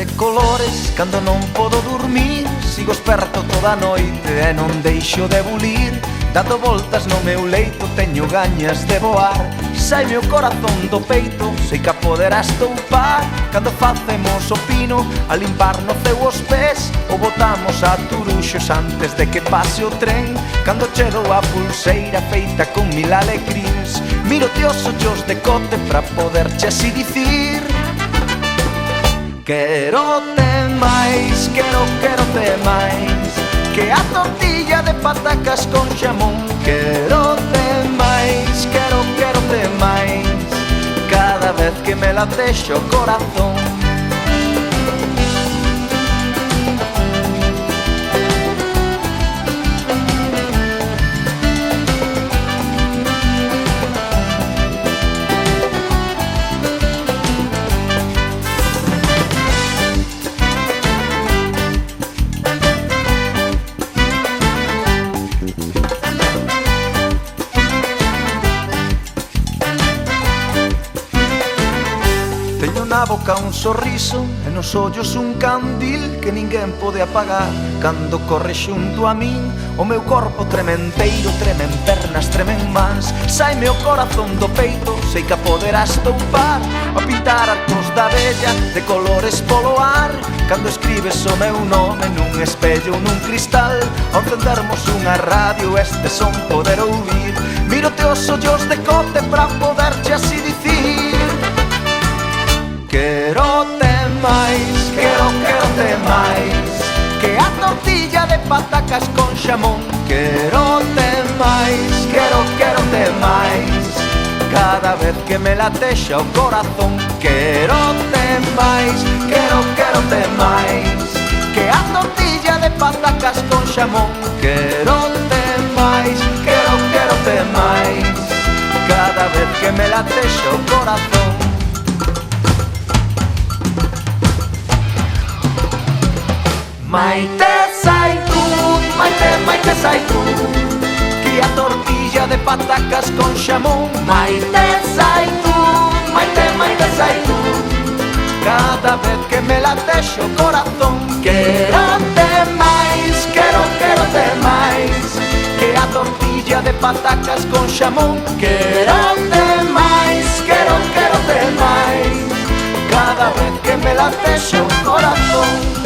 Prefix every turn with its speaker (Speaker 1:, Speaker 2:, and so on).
Speaker 1: de colores. Cando non podo dormir, sigo esperto toda a noite e non deixo de bulir. Dando voltas no meu leito, teño gañas de voar. Saime o corazón do peito, sei que a poderás toupar. Cando facemos o pino, a limpar no ceu os pés, ou botamos a turuxos antes de que pase o tren. Cando che dou a pulseira feita con mil alecrins, miro-te os ollos de cote pra poderche así dicir: quero-te máis, quero-te máis que a tortilla de patacas con xamón. Quero-te máis, quero-te máis cada vez que me latexa o corazón. Teño na boca un sorriso e nos ollos un candil que ninguén pode apagar. Cando corre xunto a min, o meu corpo trementeiro, tremen pernas, tremen mans. Saime o corazón do peito, sei que a poderás toupar. A pintar arcos da bella de colores polo ar. Cando escribes o meu nome nun espello ou nun cristal, ao encendermos unha radio este son poder ouvir. Miro-te os ollos de cote pra poderche así dicir: quero-te máis, quero-te máis que a tortilla de patacas con xamón. Quero-te máis, quero-te máis cada vez que me latexa o corazón. Quero-te máis, quero-te máis que a tortilla de patacas con xamón. Quero-te máis, quero-te máis cada vez que me latexa o corazón. Maite Zaitun, Maite Zaitun, que a tortilla de patacas con xamón. Maite Zaitun, Maite Zaitun, cada vez que me latexa o corazón. Quero-te máis, quero-te máis que a tortilla de patacas con xamón. Quero-te máis, quero-te máis cada vez que me latexa o corazón.